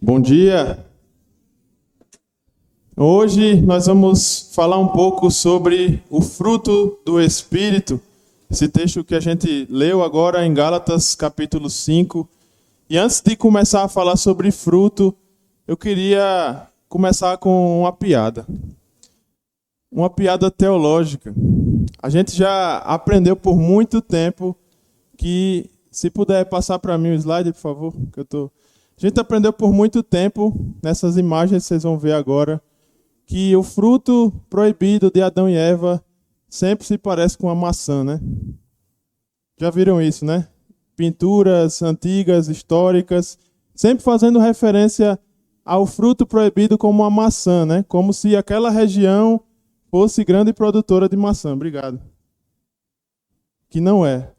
Bom dia! Hoje nós vamos falar um pouco sobre o fruto do Espírito, esse texto que a gente leu agora em Gálatas capítulo 5. E antes de começar a falar sobre fruto, eu queria começar com uma piada teológica. A gente já aprendeu por muito tempo que, se puder passar para mim o slide, por favor, que A gente aprendeu por muito tempo, nessas imagens que vocês vão ver agora, que o fruto proibido de Adão e Eva sempre se parece com a maçã, né? Já viram isso, né? Pinturas antigas, históricas, sempre fazendo referência ao fruto proibido como a maçã, né? Como se aquela região fosse grande produtora de maçã. Obrigado. Que não é.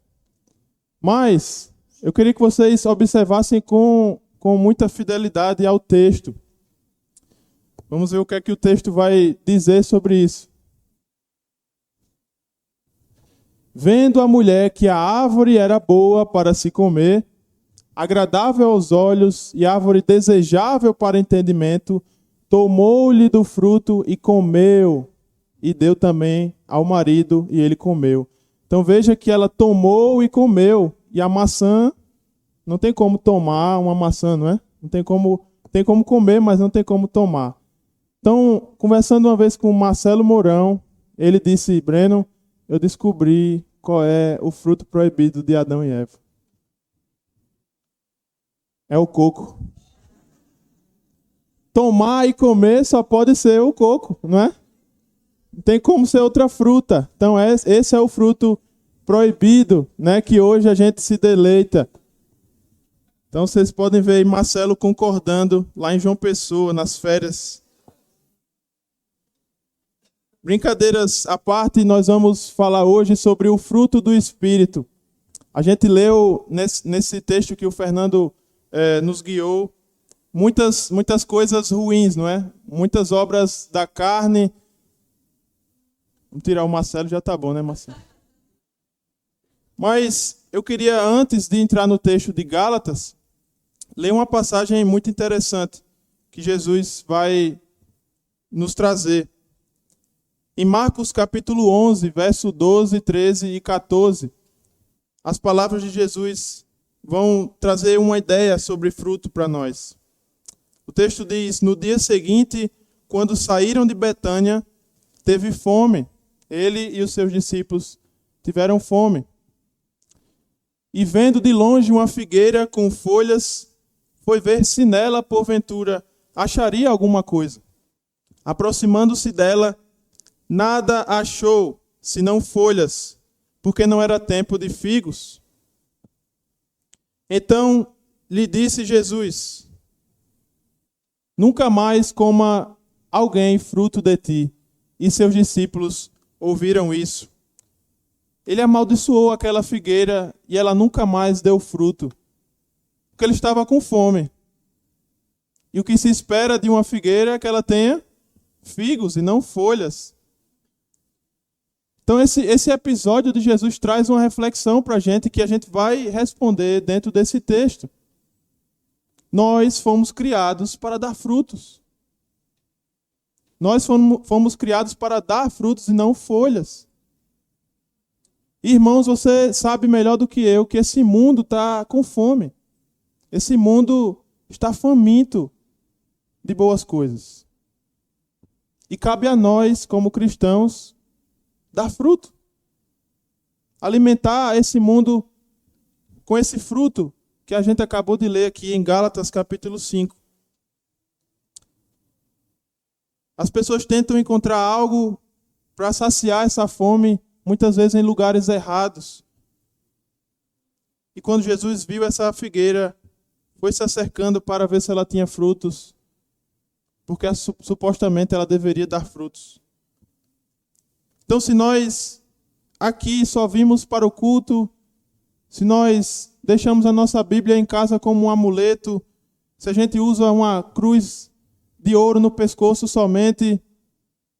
Mas eu queria que vocês observassem com muita fidelidade ao texto. Vamos ver o que é que o texto vai dizer sobre isso. Vendo a mulher que a árvore era boa para se comer, agradável aos olhos e árvore desejável para entendimento, tomou-lhe do fruto e comeu, e deu também ao marido, e ele comeu. Então veja que ela tomou e comeu, e a maçã, não tem como tomar uma maçã, não é? Tem como comer, mas não tem como tomar. Então, conversando uma vez com o Marcelo Mourão, ele disse: Breno, eu descobri qual é o fruto proibido de Adão e Eva. É o coco. Tomar e comer só pode ser o coco, não é? Não tem como ser outra fruta. Então, esse é o fruto proibido, né, que hoje a gente se deleita. Então, vocês podem ver aí Marcelo concordando lá em João Pessoa, nas férias. Brincadeiras à parte, nós vamos falar hoje sobre o fruto do Espírito. A gente leu nesse texto que o Fernando nos guiou muitas coisas ruins, não é? Muitas obras da carne. Vamos tirar o Marcelo, já tá bom, né, Marcelo? Mas eu queria, antes de entrar no texto de Gálatas, ler uma passagem muito interessante que Jesus vai nos trazer. Em Marcos capítulo 11, verso 12, 13 e 14, as palavras de Jesus vão trazer uma ideia sobre fruto para nós. O texto diz: no dia seguinte, quando saíram de Betânia, teve fome. Ele e os seus discípulos tiveram fome. E vendo de longe uma figueira com folhas, foi ver se nela, porventura, acharia alguma coisa. Aproximando-se dela, nada achou, senão folhas, porque não era tempo de figos. Então lhe disse Jesus: nunca mais coma alguém fruto de ti. E seus discípulos ouviram isso. Ele amaldiçoou aquela figueira e ela nunca mais deu fruto, porque ele estava com fome. E o que se espera de uma figueira é que ela tenha figos e não folhas. Então esse episódio de Jesus traz uma reflexão para a gente que a gente vai responder dentro desse texto. Nós fomos criados para dar frutos. Nós fomos criados para dar frutos e não folhas. Irmãos, você sabe melhor do que eu que esse mundo está com fome. Esse mundo está faminto de boas coisas. E cabe a nós, como cristãos, dar fruto. Alimentar esse mundo com esse fruto que a gente acabou de ler aqui em Gálatas capítulo 5. As pessoas tentam encontrar algo para saciar essa fome, muitas vezes em lugares errados. E quando Jesus viu essa figueira, foi se acercando para ver se ela tinha frutos, porque supostamente ela deveria dar frutos. Então, se nós aqui só vimos para o culto, se nós deixamos a nossa Bíblia em casa como um amuleto, se a gente usa uma cruz de ouro no pescoço somente,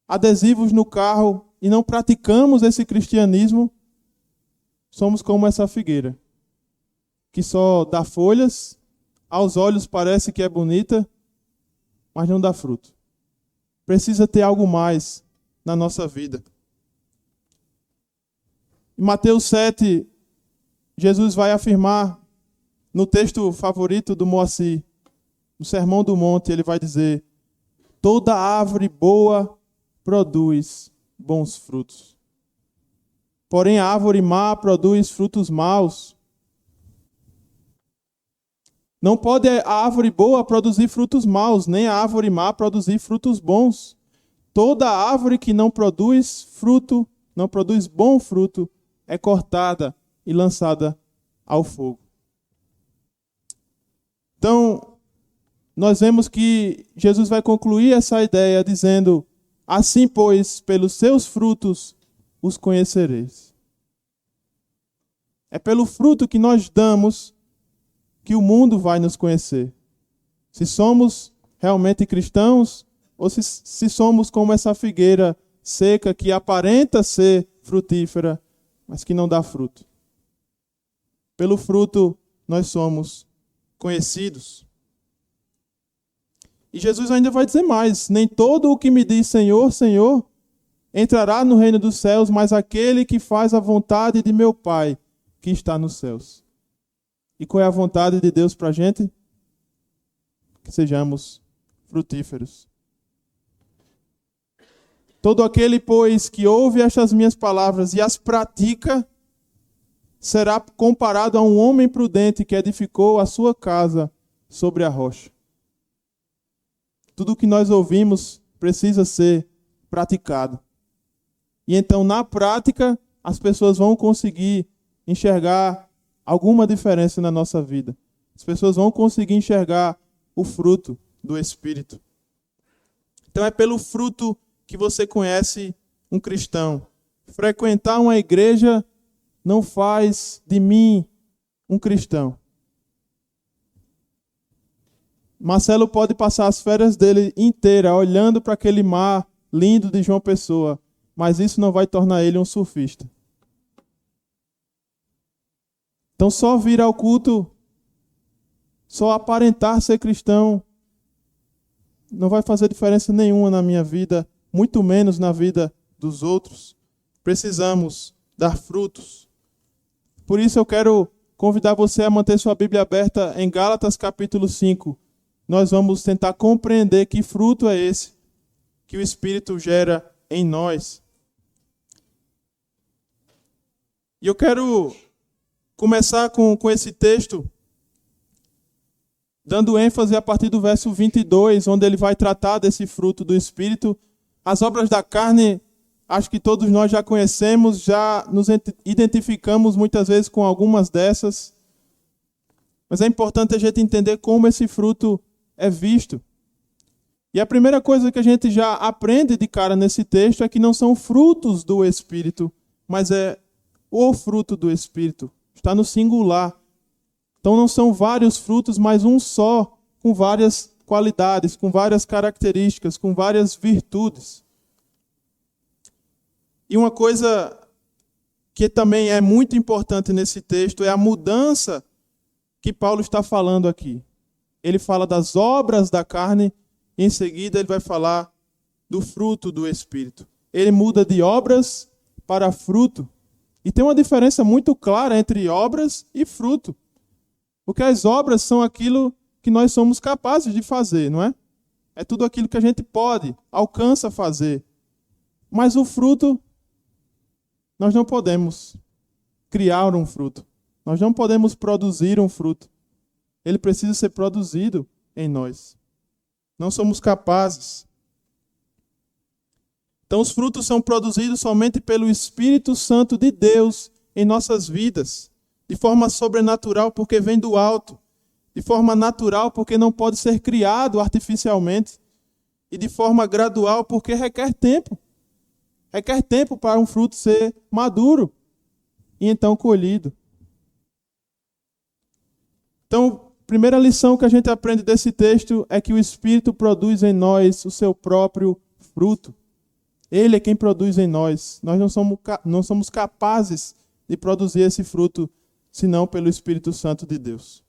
adesivos no carro, e não praticamos esse cristianismo, somos como essa figueira, que só dá folhas, aos olhos parece que é bonita, mas não dá fruto. Precisa ter algo mais na nossa vida. Em Mateus 7, Jesus vai afirmar, no texto favorito do Moacir, no Sermão do Monte, ele vai dizer: toda árvore boa produz bons frutos. Porém, a árvore má produz frutos maus. Não pode a árvore boa produzir frutos maus, nem a árvore má produzir frutos bons. Toda árvore que não produz fruto, não produz bom fruto, é cortada e lançada ao fogo. Então, nós vemos que Jesus vai concluir essa ideia dizendo: assim, pois, pelos seus frutos os conhecereis. É pelo fruto que nós damos que o mundo vai nos conhecer. Se somos realmente cristãos ou se somos como essa figueira seca que aparenta ser frutífera, mas que não dá fruto. Pelo fruto nós somos conhecidos. E Jesus ainda vai dizer mais: nem todo o que me diz Senhor, Senhor, entrará no reino dos céus, mas aquele que faz a vontade de meu Pai que está nos céus. E qual é a vontade de Deus para a gente? Que sejamos frutíferos. Todo aquele, pois, que ouve estas minhas palavras e as pratica, será comparado a um homem prudente que edificou a sua casa sobre a rocha. Tudo o que nós ouvimos precisa ser praticado. E então, na prática, as pessoas vão conseguir enxergar alguma diferença na nossa vida. As pessoas vão conseguir enxergar o fruto do Espírito. Então é pelo fruto que você conhece um cristão. Frequentar uma igreja não faz de mim um cristão. Marcelo pode passar as férias dele inteira olhando para aquele mar lindo de João Pessoa, mas isso não vai tornar ele um surfista. Então só vir ao culto, só aparentar ser cristão, não vai fazer diferença nenhuma na minha vida, muito menos na vida dos outros. Precisamos dar frutos. Por isso eu quero convidar você a manter sua Bíblia aberta em Gálatas capítulo 5. Nós vamos tentar compreender que fruto é esse que o Espírito gera em nós. E eu quero começar com esse texto, dando ênfase a partir do verso 22, onde ele vai tratar desse fruto do Espírito. As obras da carne, acho que todos nós já conhecemos, já nos identificamos muitas vezes com algumas dessas. Mas é importante a gente entender como esse fruto é visto. E a primeira coisa que a gente já aprende de cara nesse texto é que não são frutos do Espírito, mas é o fruto do Espírito. Está no singular. Então não são vários frutos, mas um só, com várias qualidades, com várias características, com várias virtudes. E uma coisa que também é muito importante nesse texto é a mudança que Paulo está falando aqui. Ele fala das obras da carne e em seguida ele vai falar do fruto do Espírito. Ele muda de obras para fruto. E tem uma diferença muito clara entre obras e fruto. Porque as obras são aquilo que nós somos capazes de fazer, não é? É tudo aquilo que a gente pode, alcança fazer. Mas o fruto, nós não podemos criar um fruto. Nós não podemos produzir um fruto. Ele precisa ser produzido em nós. Não somos capazes. Então os frutos são produzidos somente pelo Espírito Santo de Deus em nossas vidas. De forma sobrenatural, porque vem do alto. De forma natural, porque não pode ser criado artificialmente. E de forma gradual, porque requer tempo. Requer tempo para um fruto ser maduro e então colhido. Então, a primeira lição que a gente aprende desse texto é que o Espírito produz em nós o seu próprio fruto. Ele é quem produz em nós. Nós não somos capazes de produzir esse fruto, senão pelo Espírito Santo de Deus.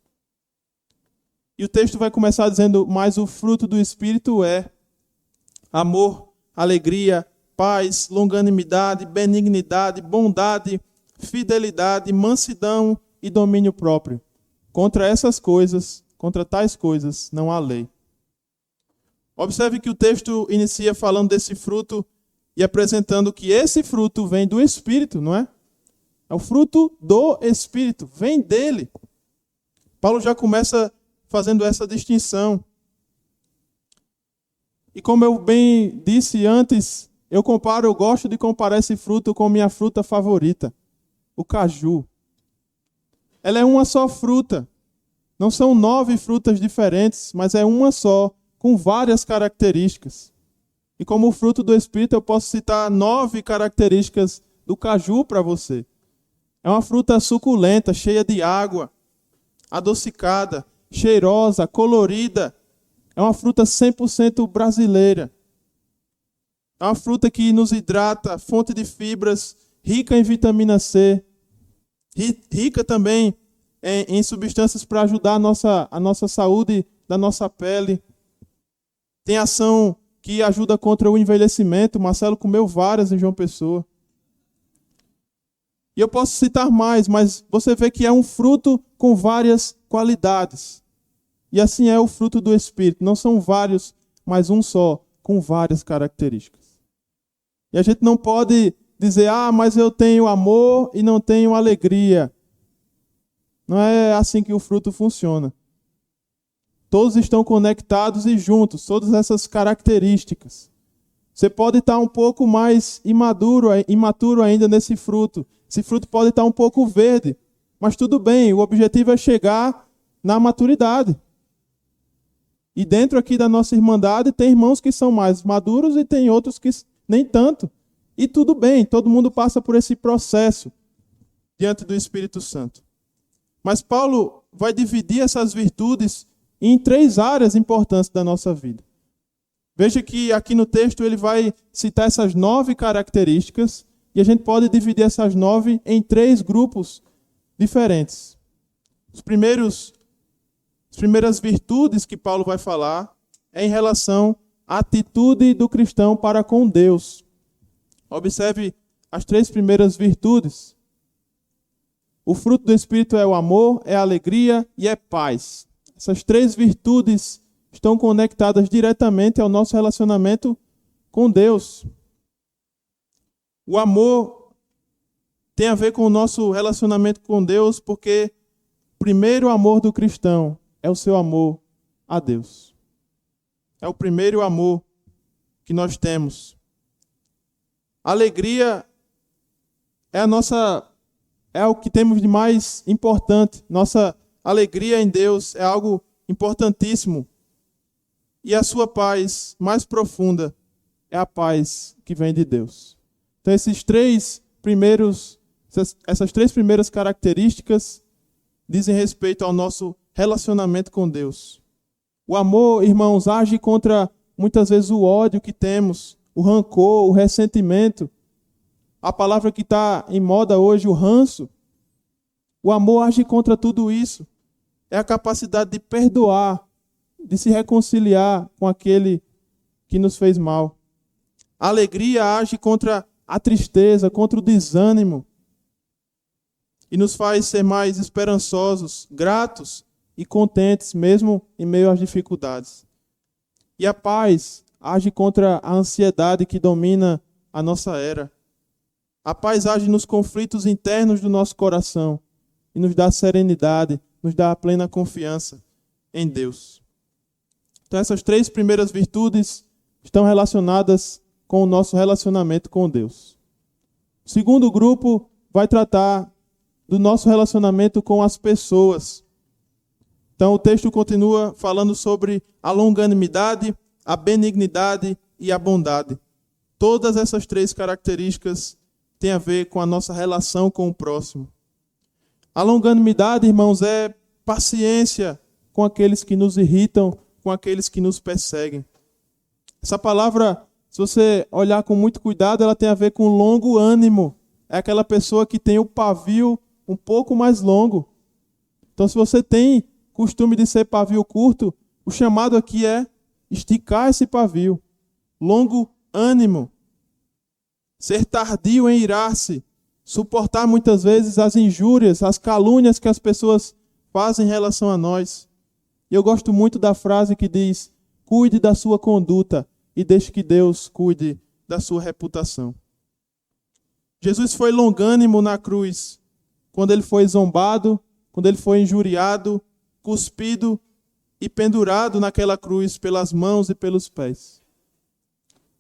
E o texto vai começar dizendo: mas o fruto do Espírito é amor, alegria, paz, longanimidade, benignidade, bondade, fidelidade, mansidão e domínio próprio. Contra essas coisas, contra tais coisas, não há lei. Observe que o texto inicia falando desse fruto e apresentando que esse fruto vem do Espírito, não é? É o fruto do Espírito, vem dele. Paulo já começa fazendo essa distinção. E como eu bem disse antes, eu gosto de comparar esse fruto com minha fruta favorita, o caju. Ela é uma só fruta. Não são 9 frutas diferentes, mas é uma só, com várias características. E como fruto do Espírito, eu posso citar 9 características do caju para você. É uma fruta suculenta, cheia de água, adocicada, cheirosa, colorida. É uma fruta 100% brasileira. É uma fruta que nos hidrata, fonte de fibras, rica em vitamina C, rica também em substâncias para ajudar a nossa saúde da nossa pele. Tem ação que ajuda contra o envelhecimento. Marcelo comeu várias em João Pessoa. E eu posso citar mais, mas você vê que é um fruto com várias qualidades. E assim é o fruto do Espírito. Não são vários, mas um só, com várias características. E a gente não pode dizer: mas eu tenho amor e não tenho alegria. Não é assim que o fruto funciona. Todos estão conectados e juntos, todas essas características. Você pode estar um pouco mais imaturo ainda nesse fruto. Esse fruto pode estar um pouco verde, mas tudo bem, o objetivo é chegar na maturidade. E dentro aqui da nossa irmandade tem irmãos que são mais maduros e tem outros que nem tanto. E tudo bem, todo mundo passa por esse processo diante do Espírito Santo. Mas Paulo vai dividir essas virtudes em 3 áreas importantes da nossa vida. Veja que aqui no texto ele vai citar essas 9 características e a gente pode dividir essas 9 em 3 grupos diferentes. As primeiras virtudes que Paulo vai falar é em relação à atitude do cristão para com Deus. Observe as 3 primeiras virtudes. O fruto do Espírito é o amor, é a alegria e é paz. Essas 3 virtudes estão conectadas diretamente ao nosso relacionamento com Deus. O amor tem a ver com o nosso relacionamento com Deus, porque o primeiro amor do cristão é o seu amor a Deus. É o primeiro amor que nós temos. A alegria é o que temos de mais importante. Nossa alegria em Deus é algo importantíssimo. E a sua paz mais profunda é a paz que vem de Deus. Então essas 3 primeiras características dizem respeito ao nosso relacionamento com Deus. O amor, irmãos, age contra muitas vezes o ódio que temos, o rancor, o ressentimento. A palavra que está em moda hoje, o ranço. O amor age contra tudo isso. É a capacidade de perdoar, de se reconciliar com aquele que nos fez mal. A alegria age contra a tristeza, contra o desânimo. E nos faz ser mais esperançosos, gratos e contentes, mesmo em meio às dificuldades. E a paz age contra a ansiedade que domina a nossa era. A paz age nos conflitos internos do nosso coração e nos dá serenidade, nos dá a plena confiança em Deus. Então essas 3 primeiras virtudes estão relacionadas com o nosso relacionamento com Deus. O segundo grupo vai tratar do nosso relacionamento com as pessoas. Então o texto continua falando sobre a longanimidade, a benignidade e a bondade. Todas essas 3 características têm a ver com a nossa relação com o próximo. A longanimidade, irmãos, é paciência com aqueles que nos irritam, com aqueles que nos perseguem. Essa palavra, se você olhar com muito cuidado, ela tem a ver com longo ânimo. É aquela pessoa que tem o pavio um pouco mais longo. Então, se você tem costume de ser pavio curto, o chamado aqui é esticar esse pavio. Longo ânimo. Ser tardio em irar-se. Suportar muitas vezes as injúrias, as calúnias que as pessoas fazem em relação a nós. E eu gosto muito da frase que diz: cuide da sua conduta e deixe que Deus cuide da sua reputação. Jesus foi longânimo na cruz, quando ele foi zombado, quando ele foi injuriado, cuspido e pendurado naquela cruz pelas mãos e pelos pés.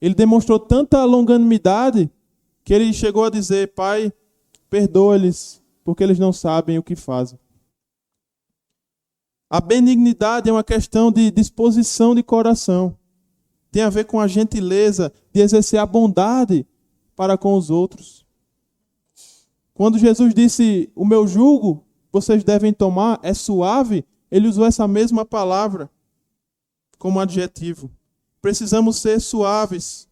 Ele demonstrou tanta longanimidade que ele chegou a dizer: Pai, perdoa-lhes, porque eles não sabem o que fazem. A benignidade é uma questão de disposição de coração. Tem a ver com a gentileza de exercer a bondade para com os outros. Quando Jesus disse: o meu jugo vocês devem tomar é suave, ele usou essa mesma palavra como adjetivo. Precisamos ser suaves.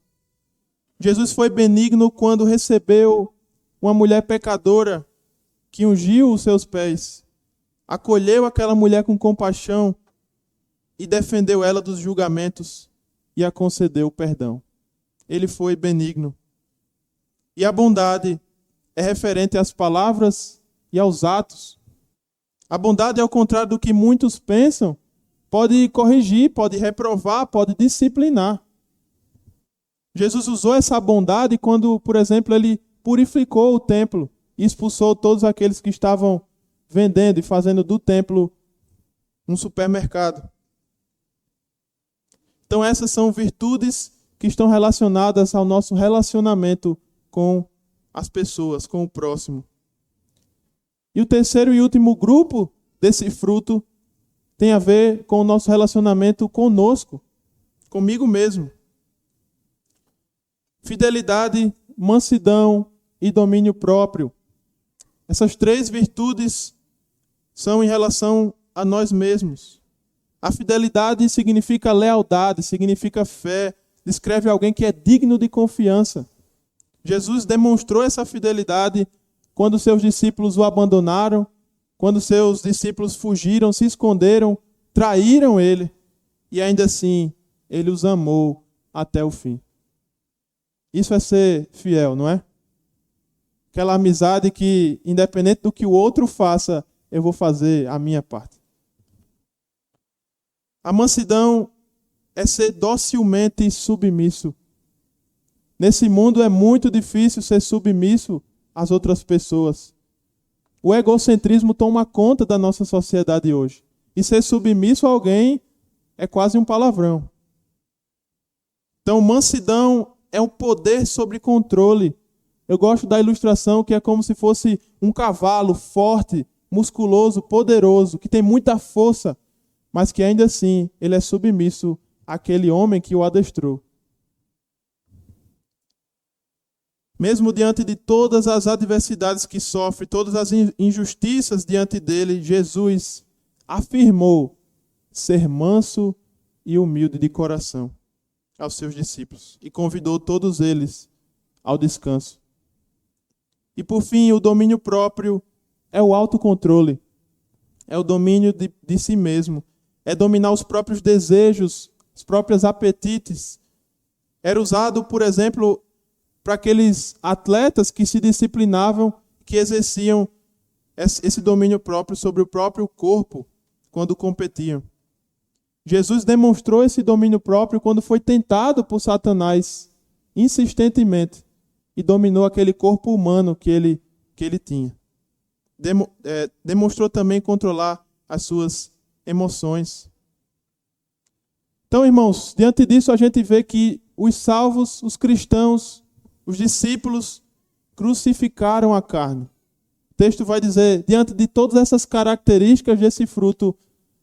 Jesus foi benigno quando recebeu uma mulher pecadora que ungiu os seus pés. Acolheu aquela mulher com compaixão e defendeu ela dos julgamentos e a concedeu o perdão. Ele foi benigno. E a bondade é referente às palavras e aos atos. A bondade, ao contrário do que muitos pensam, pode corrigir, pode reprovar, pode disciplinar. Jesus usou essa bondade quando, por exemplo, ele purificou o templo e expulsou todos aqueles que estavam vendendo e fazendo do templo um supermercado. Então essas são virtudes que estão relacionadas ao nosso relacionamento com as pessoas, com o próximo. E o terceiro e último grupo desse fruto tem a ver com o nosso relacionamento conosco, comigo mesmo. Fidelidade, mansidão e domínio próprio. Essas três virtudes são em relação a nós mesmos. A fidelidade significa lealdade, significa fé, descreve alguém que é digno de confiança. Jesus demonstrou essa fidelidade quando seus discípulos o abandonaram, quando seus discípulos fugiram, se esconderam, traíram ele, e ainda assim ele os amou até o fim. Isso é ser fiel, não é? Aquela amizade que, independente do que o outro faça, eu vou fazer a minha parte. A mansidão é ser docilmente submisso. Nesse mundo é muito difícil ser submisso às outras pessoas. O egocentrismo toma conta da nossa sociedade hoje. E ser submisso a alguém é quase um palavrão. Então, mansidão é um poder sobre controle. Eu gosto da ilustração que é como se fosse um cavalo forte, musculoso, poderoso, que tem muita força, mas que ainda assim ele é submisso àquele homem que o adestrou. Mesmo diante de todas as adversidades que sofre, todas as injustiças diante dele, Jesus afirmou ser manso e humilde de coração aos seus discípulos e convidou todos eles ao descanso. E por fim, o domínio próprio é o autocontrole, é o domínio de si mesmo, é dominar os próprios desejos, os próprios apetites. Era usado, por exemplo, para aqueles atletas que se disciplinavam, que exerciam esse domínio próprio sobre o próprio corpo quando competiam. Jesus demonstrou esse domínio próprio quando foi tentado por Satanás insistentemente e dominou aquele corpo humano que ele tinha. Demonstrou também controlar as suas emoções. Então, irmãos, diante disso a gente vê que os salvos, os cristãos, os discípulos crucificaram a carne. O texto vai dizer, diante de todas essas características desse fruto,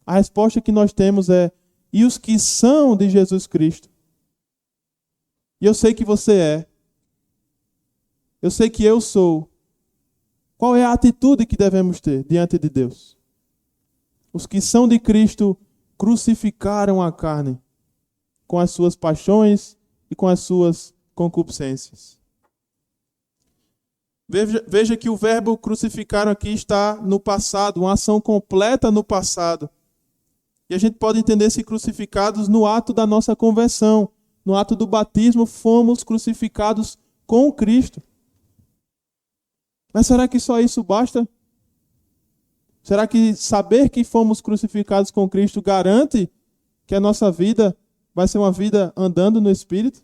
a resposta que nós temos é: e os que são de Jesus Cristo? E eu sei que você é. Eu sei que eu sou. Qual é a atitude que devemos ter diante de Deus? Os que são de Cristo crucificaram a carne com as suas paixões e com as suas concupiscências. Veja que o verbo crucificaram aqui está no passado, uma ação completa no passado. E a gente pode entender-se crucificados no ato da nossa conversão. No ato do batismo, fomos crucificados com Cristo. Mas será que só isso basta? Será que saber que fomos crucificados com Cristo garante que a nossa vida vai ser uma vida andando no Espírito?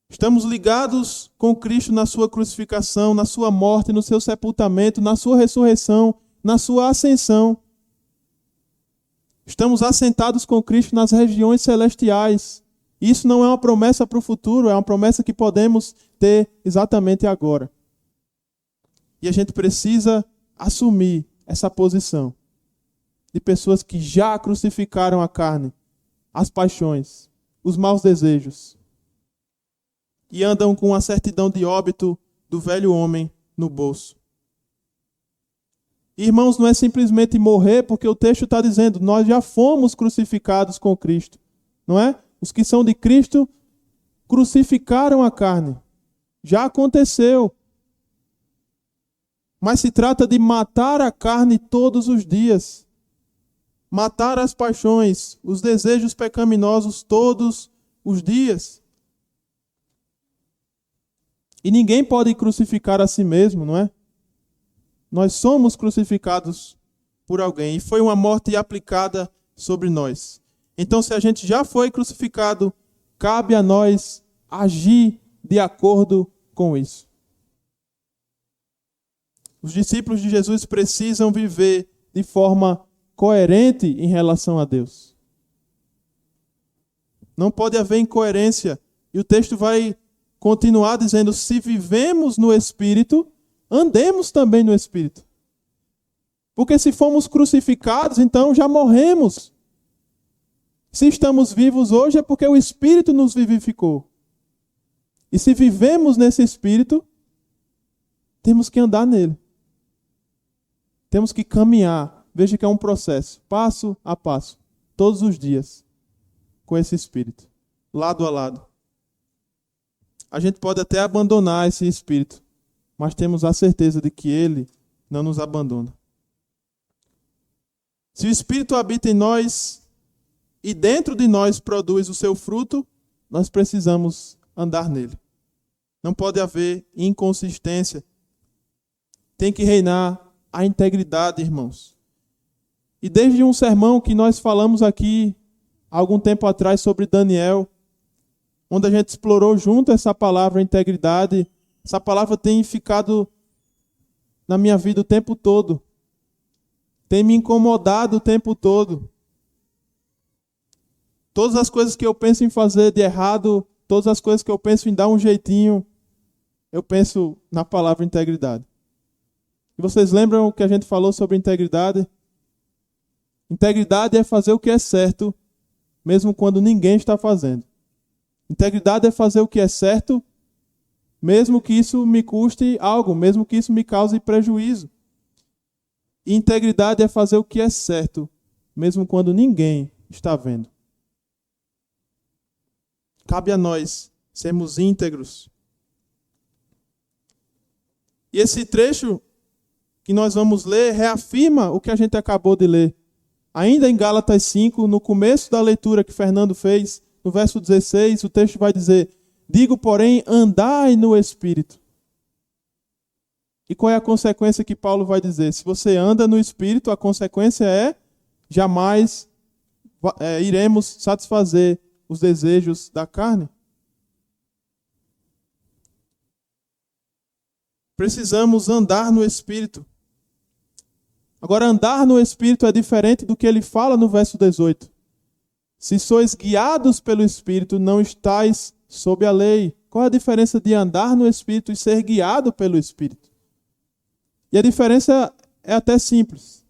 Estamos ligados com Cristo na sua crucificação, na sua morte, no seu sepultamento, na sua ressurreição, na sua ascensão. Estamos assentados com Cristo nas regiões celestiais. Isso não é uma promessa para o futuro, é uma promessa que podemos ter exatamente agora. E a gente precisa assumir essa posição de pessoas que já crucificaram a carne, as paixões, os maus desejos, e andam com a certidão de óbito do velho homem no bolso. Irmãos, não é simplesmente morrer, porque o texto está dizendo, nós já fomos crucificados com Cristo, não é? Os que são de Cristo crucificaram a carne. Já aconteceu. Mas se trata de matar a carne todos os dias. Matar as paixões, os desejos pecaminosos todos os dias. E ninguém pode crucificar a si mesmo, não é? Nós somos crucificados por alguém. E foi uma morte aplicada sobre nós. Então, se a gente já foi crucificado, cabe a nós agir de acordo com isso. Os discípulos de Jesus precisam viver de forma coerente em relação a Deus. Não pode haver incoerência. E o texto vai continuar dizendo, se vivemos no Espírito, andemos também no Espírito. Porque se fomos crucificados, então já morremos. Se estamos vivos hoje é porque o Espírito nos vivificou. E se vivemos nesse Espírito, temos que andar nele. Temos que caminhar. Veja que é um processo, passo a passo, todos os dias, com esse Espírito, lado a lado. A gente pode até abandonar esse Espírito, mas temos a certeza de que ele não nos abandona. Se o Espírito habita em nós e dentro de nós produz o seu fruto, nós precisamos andar nele. Não pode haver inconsistência. Tem que reinar a integridade, irmãos. E desde um sermão que nós falamos aqui há algum tempo atrás sobre Daniel, onde a gente explorou junto essa palavra integridade, essa palavra tem ficado na minha vida o tempo todo. Tem me incomodado o tempo todo. Todas as coisas que eu penso em fazer de errado, todas as coisas que eu penso em dar um jeitinho, eu penso na palavra integridade. E vocês lembram o que a gente falou sobre integridade? Integridade é fazer o que é certo, mesmo quando ninguém está fazendo. Integridade é fazer o que é certo, mesmo que isso me custe algo, mesmo que isso me cause prejuízo. E integridade é fazer o que é certo, mesmo quando ninguém está vendo. Cabe a nós sermos íntegros. E esse trecho que nós vamos ler reafirma o que a gente acabou de ler. Ainda em Gálatas 5, no começo da leitura que Fernando fez, no verso 16, o texto vai dizer, digo, porém, andai no Espírito. E qual é a consequência que Paulo vai dizer? Se você anda no Espírito, a consequência é, jamais iremos satisfazer os desejos da carne. Precisamos andar no Espírito. Agora, andar no Espírito é diferente do que ele fala no verso 18. Se sois guiados pelo Espírito, não estáis sob a lei. Qual é a diferença de andar no Espírito e ser guiado pelo Espírito? E a diferença é até simples.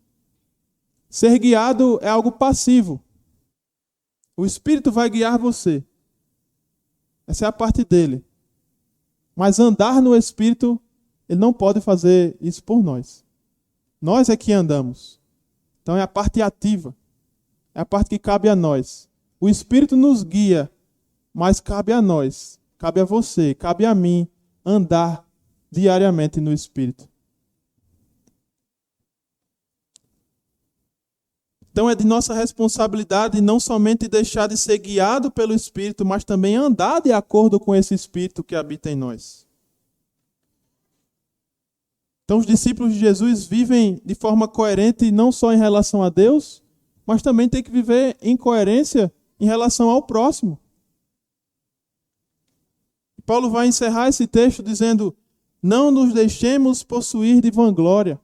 Ser guiado é algo passivo. O Espírito vai guiar você. Essa é a parte dele. Mas andar no Espírito, ele não pode fazer isso por nós. Nós é que andamos. Então é a parte ativa. É a parte que cabe a nós. O Espírito nos guia, mas cabe a nós, cabe a você, cabe a mim andar diariamente no Espírito. Então é de nossa responsabilidade não somente deixar de ser guiado pelo Espírito, mas também andar de acordo com esse Espírito que habita em nós. Então os discípulos de Jesus vivem de forma coerente não só em relação a Deus, mas também tem que viver em coerência em relação ao próximo. Paulo vai encerrar esse texto dizendo: não nos deixemos possuir de vanglória,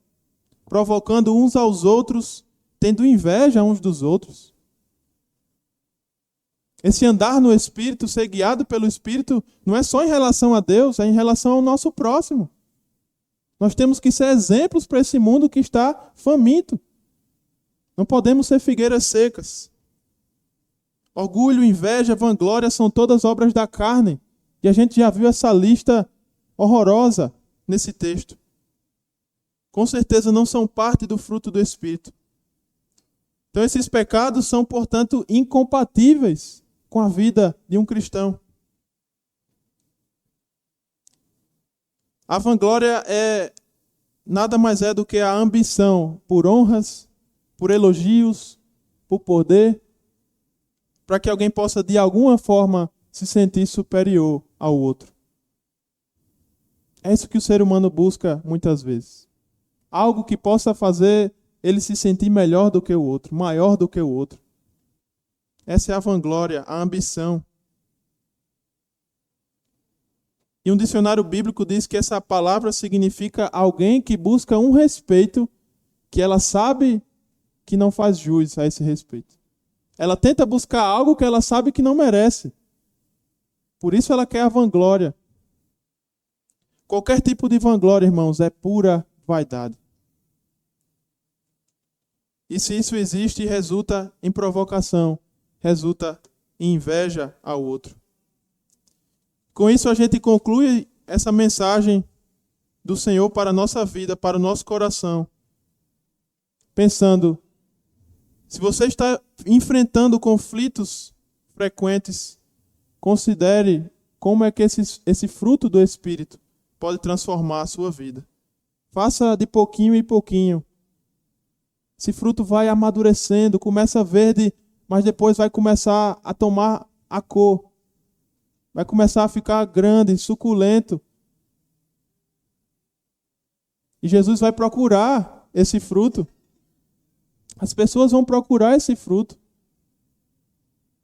provocando uns aos outros, tendo inveja uns dos outros. Esse andar no Espírito, ser guiado pelo Espírito, não é só em relação a Deus, é em relação ao nosso próximo. Nós temos que ser exemplos para esse mundo que está faminto. Não podemos ser figueiras secas. Orgulho, inveja, vanglória são todas obras da carne. E a gente já viu essa lista horrorosa nesse texto. Com certeza não são parte do fruto do Espírito. Então esses pecados são, portanto, incompatíveis com a vida de um cristão. A vanglória nada mais é do que a ambição por honras, por elogios, por poder, para que alguém possa de alguma forma se sentir superior ao outro. É isso que o ser humano busca muitas vezes. Algo que possa fazer ele se sentir melhor do que o outro, maior do que o outro. Essa é a vanglória, a ambição. E um dicionário bíblico diz que essa palavra significa alguém que busca um respeito que ela sabe que não faz jus a esse respeito. Ela tenta buscar algo que ela sabe que não merece. Por isso ela quer a vanglória. Qualquer tipo de vanglória, irmãos, é pura vaidade. E se isso existe, resulta em provocação, resulta em inveja ao outro. Com isso a gente conclui essa mensagem do Senhor para a nossa vida, para o nosso coração, pensando, se você está enfrentando conflitos frequentes, considere como é que esse fruto do Espírito pode transformar a sua vida. Faça de pouquinho em pouquinho. Esse fruto vai amadurecendo, começa verde, mas depois vai começar a tomar a cor. Vai começar a ficar grande, suculento. E Jesus vai procurar esse fruto. As pessoas vão procurar esse fruto.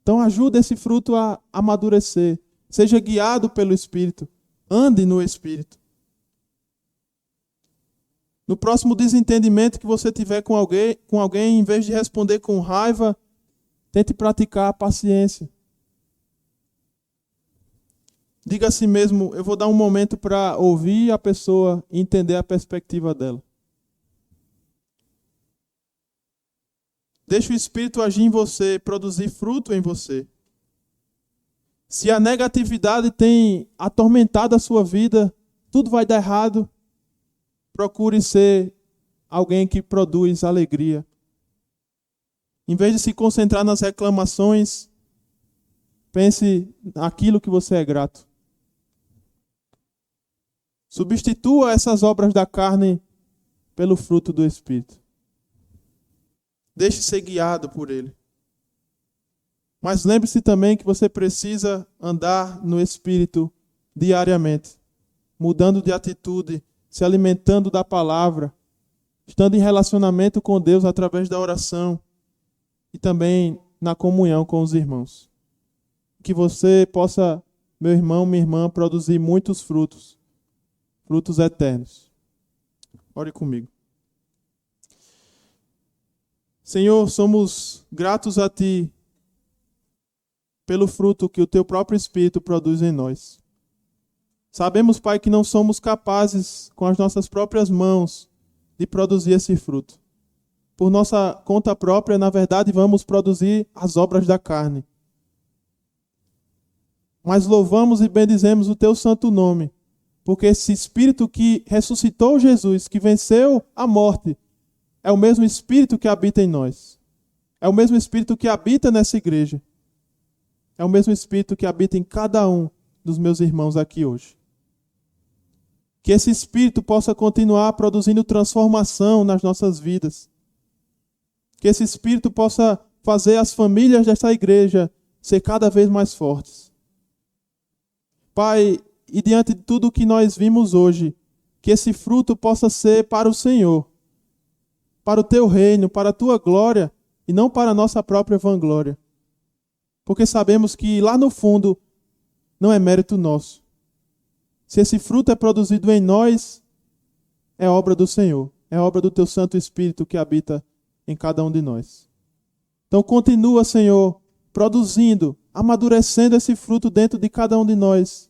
Então ajude esse fruto a amadurecer. Seja guiado pelo Espírito. Ande no Espírito. No próximo desentendimento que você tiver com alguém, em vez de responder com raiva, tente praticar a paciência. Diga a si mesmo, eu vou dar um momento para ouvir a pessoa e entender a perspectiva dela. Deixe o Espírito agir em você, produzir fruto em você. Se a negatividade tem atormentado a sua vida, tudo vai dar errado. Procure ser alguém que produz alegria. Em vez de se concentrar nas reclamações, pense naquilo que você é grato. Substitua essas obras da carne pelo fruto do Espírito. Deixe ser guiado por ele. Mas lembre-se também que você precisa andar no Espírito diariamente, mudando de atitude, se alimentando da palavra, estando em relacionamento com Deus através da oração e também na comunhão com os irmãos. Que você possa, meu irmão, minha irmã, produzir muitos frutos, frutos eternos. Ore comigo. Senhor, somos gratos a Ti pelo fruto que o Teu próprio Espírito produz em nós. Sabemos, Pai, que não somos capazes, com as nossas próprias mãos, de produzir esse fruto. Por nossa conta própria, na verdade, vamos produzir as obras da carne. Mas louvamos e bendizemos o Teu santo nome, porque esse Espírito que ressuscitou Jesus, que venceu a morte, é o mesmo Espírito que habita em nós. É o mesmo Espírito que habita nessa igreja. É o mesmo Espírito que habita em cada um dos meus irmãos aqui hoje. Que esse Espírito possa continuar produzindo transformação nas nossas vidas. Que esse Espírito possa fazer as famílias desta igreja ser cada vez mais fortes. Pai, e diante de tudo o que nós vimos hoje, que esse fruto possa ser para o Senhor, para o teu reino, para a tua glória, e não para a nossa própria vanglória. Porque sabemos que lá no fundo não é mérito nosso. Se esse fruto é produzido em nós, é obra do Senhor, é obra do teu Santo Espírito que habita em cada um de nós. Então continua, Senhor, produzindo, amadurecendo esse fruto dentro de cada um de nós,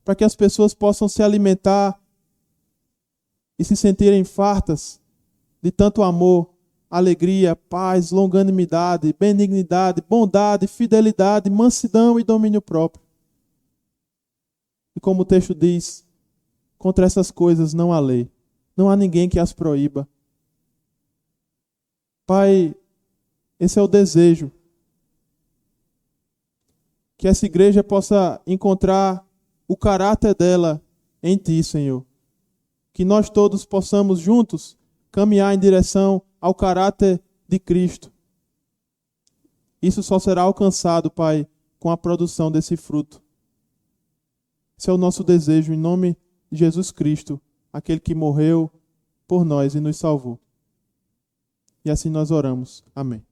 para que as pessoas possam se alimentar e se sentirem fartas de tanto amor, alegria, paz, longanimidade, benignidade, bondade, fidelidade, mansidão e domínio próprio. E como o texto diz, contra essas coisas não há lei, não há ninguém que as proíba. Pai, esse é o desejo, que essa igreja possa encontrar o caráter dela em Ti, Senhor. Que nós todos possamos juntos caminhar em direção ao caráter de Cristo. Isso só será alcançado, Pai, com a produção desse fruto. Esse é o nosso desejo, em nome de Jesus Cristo, aquele que morreu por nós e nos salvou. E assim nós oramos. Amém.